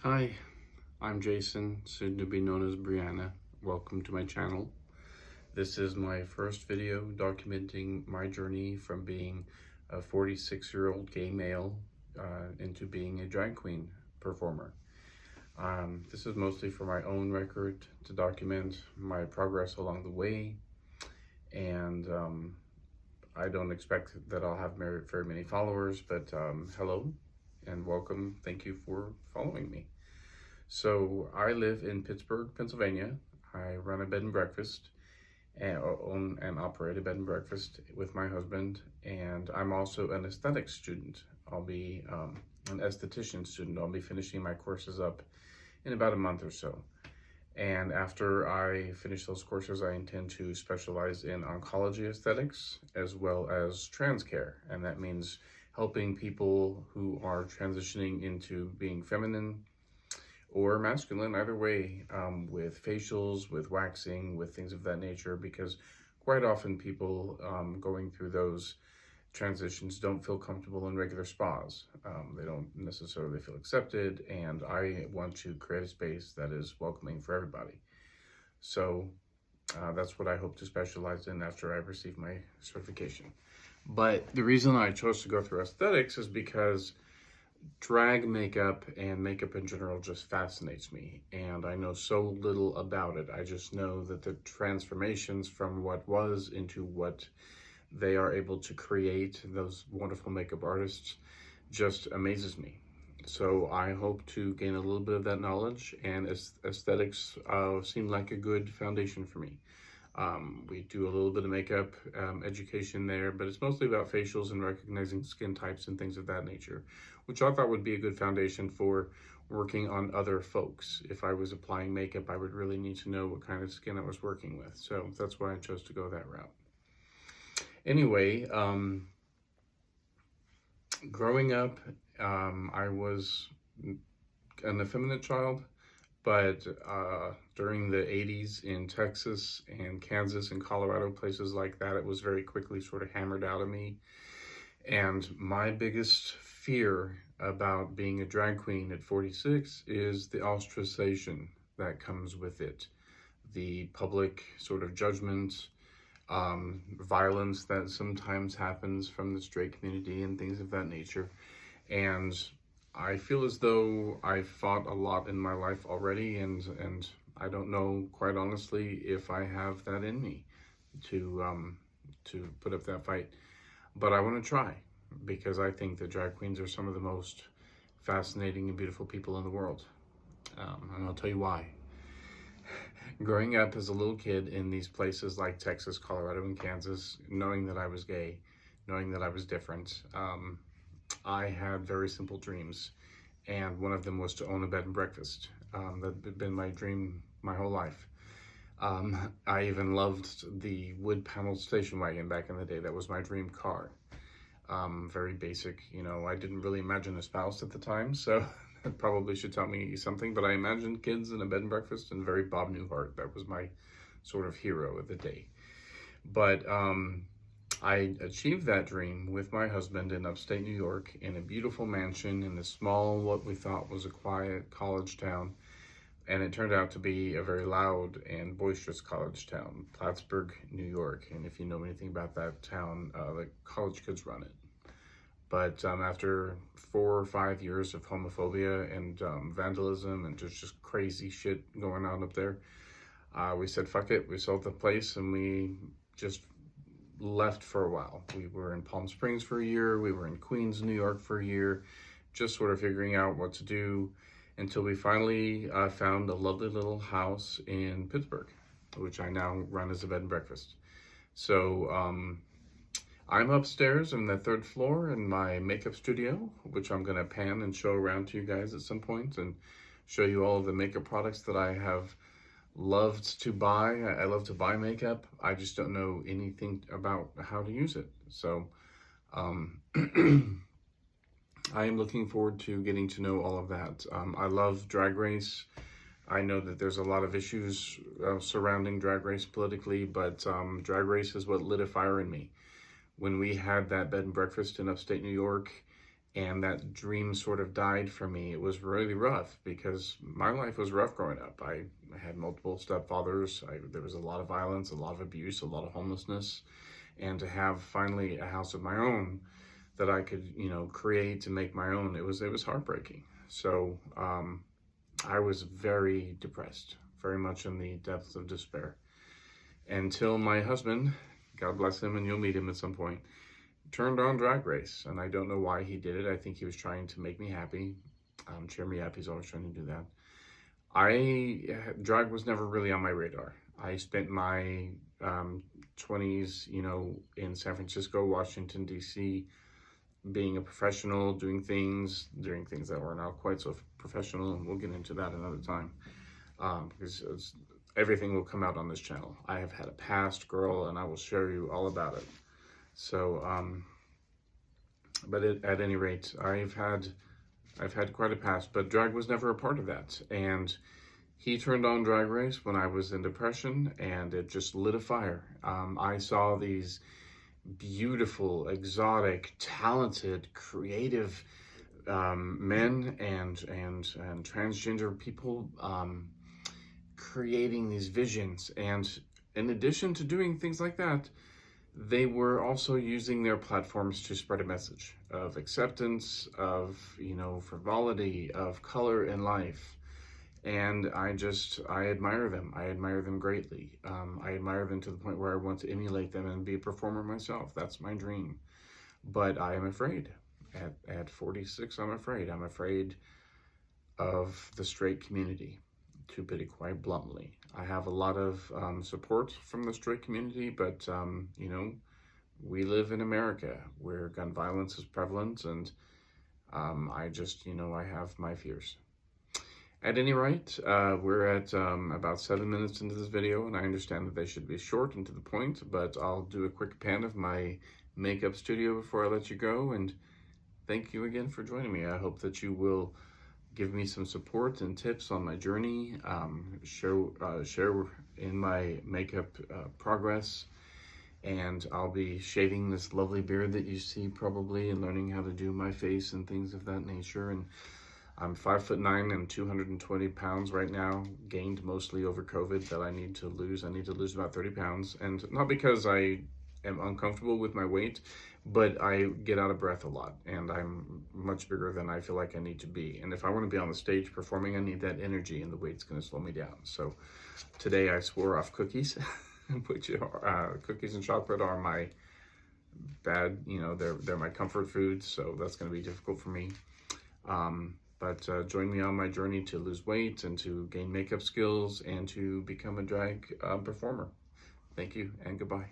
Hi, I'm Jason, soon to be known as Brianna. Welcome to my channel. This is my first video documenting my journey from being a 46-year-old gay male into being a drag queen performer. This is mostly for my own record to document my progress along the way, and I don't expect that I'll have very many followers, but hello and welcome. Thank you for following me. So I live in Pittsburgh, Pennsylvania. I run a bed and breakfast and own and operate a bed and breakfast with my husband. And I'm also an aesthetics student. I'll be an esthetician student. I'll be finishing my courses up in about a month or so. And after I finish those courses, I intend to specialize in oncology aesthetics as well as trans care. And that means helping people who are transitioning into being feminine or masculine, either way, with facials, with waxing, with things of that nature, because quite often people going through those transitions don't feel comfortable in regular spas. They don't necessarily feel accepted, and I want to create a space that is welcoming for everybody. So that's what I hope to specialize in after I receive my certification. But the reason I chose to go through aesthetics is because drag makeup and makeup in general just fascinates me, and I know so little about it. I just know that the transformations from what was into what they are able to create, those wonderful makeup artists, just amazes me. So I hope to gain a little bit of that knowledge, and aesthetics seem like a good foundation for me. We do a little bit of makeup education there, but it's mostly about facials and recognizing skin types and things of that nature, which I thought would be a good foundation for working on other folks. If I was applying makeup, I would really need to know what kind of skin I was working with. So that's why I chose to go that route. Anyway, growing up, I was an effeminate child. But during the 80s in Texas and Kansas and Colorado, places like that, it was very quickly sort of hammered out of me. And my biggest fear about being a drag queen at 46 is the ostracization that comes with it. The public sort of judgment, violence that sometimes happens from the straight community and things of that nature. And I feel as though I've fought a lot in my life already, and I don't know, quite honestly, if I have that in me to put up that fight. But I want to try, because I think that drag queens are some of the most fascinating and beautiful people in the world. And I'll tell you why. Growing up as a little kid in these places like Texas, Colorado, and Kansas, knowing that I was gay, knowing that I was different, I had very simple dreams, and one of them was to own a bed and breakfast. That had been my dream my whole life. I even loved the wood paneled station wagon back in the day. That was my dream car. Very basic, you know, I didn't really imagine a spouse at the time, so that probably should tell me something, but I imagined kids in a bed and breakfast, and very Bob Newhart. That was my sort of hero of the day. But I achieved that dream with my husband in upstate New York in a beautiful mansion in a small, what we thought was a quiet college town. And it turned out to be a very loud and boisterous college town, Plattsburgh, New York. And if you know anything about that town, the college kids run it. But after 4 or 5 years of homophobia and vandalism and just crazy shit going on up there, we said, fuck it. We sold the place and we just left for a while. We were in Palm Springs for a year. We were in Queens, New York for a year, just sort of figuring out what to do until we finally found a lovely little house in Pittsburgh, which I now run as a bed and breakfast. So I'm upstairs on the 3rd floor in my makeup studio, which I'm going to pan and show around to you guys at some point and show you all of the makeup products that I have loved to buy. I love to buy makeup. I just don't know anything about how to use it. So I am looking forward to getting to know all of that. I love Drag Race. I know that there's a lot of issues surrounding Drag Race politically, but Drag Race is what lit a fire in me. When we had that bed and breakfast in upstate New York, and that dream sort of died for me. It was really rough because my life was rough growing up. I had multiple stepfathers. There was a lot of violence, a lot of abuse, a lot of homelessness, and to have finally a house of my own that I could, create and make my own, it was heartbreaking. So I was very depressed, very much in the depths of despair, until my husband, God bless him, and you'll meet him at some point, turned on Drag Race. And I don't know why he did it. I think he was trying to make me happy, cheer me up. He's always trying to do that. Drag was never really on my radar. I spent my 20s, in San Francisco, Washington, D.C., being a professional, doing things that were not quite so professional, and we'll get into that another time, because everything will come out on this channel. I have had a past, girl, and I will show you all about it. So, at any rate, I've had quite a past, but drag was never a part of that. And he turned on Drag Race when I was in depression, and it just lit a fire. I saw these beautiful, exotic, talented, creative men and transgender people creating these visions. And in addition to doing things like that, they were also using their platforms to spread a message of acceptance, of, frivolity, of color in life. And I admire them. I admire them greatly. I admire them to the point where I want to emulate them and be a performer myself. That's my dream. But I am afraid. At 46, I'm afraid. I'm afraid of the straight community, to put it quite bluntly. I have a lot of support from the straight community, but, we live in America where gun violence is prevalent, and I have my fears. At any rate, we're at about 7 minutes into this video, and I understand that they should be short and to the point, but I'll do a quick pan of my makeup studio before I let you go, and thank you again for joining me. I hope that you will give me some support and tips on my journey, share in my makeup progress, and I'll be shaving this lovely beard that you see probably, and learning how to do my face and things of that nature. And I'm 5'9" and 220 pounds right now, gained mostly over COVID that I need to lose. I need to lose about 30 pounds, and not because I am uncomfortable with my weight, but I get out of breath a lot, and I'm much bigger than I feel like I need to be. And if I want to be on the stage performing, I need that energy, and the weight's going to slow me down. So today I swore off cookies, which cookies and chocolate are my bad, they're my comfort foods, so that's going to be difficult for me. But join me on my journey to lose weight and to gain makeup skills and to become a drag performer. Thank you and goodbye.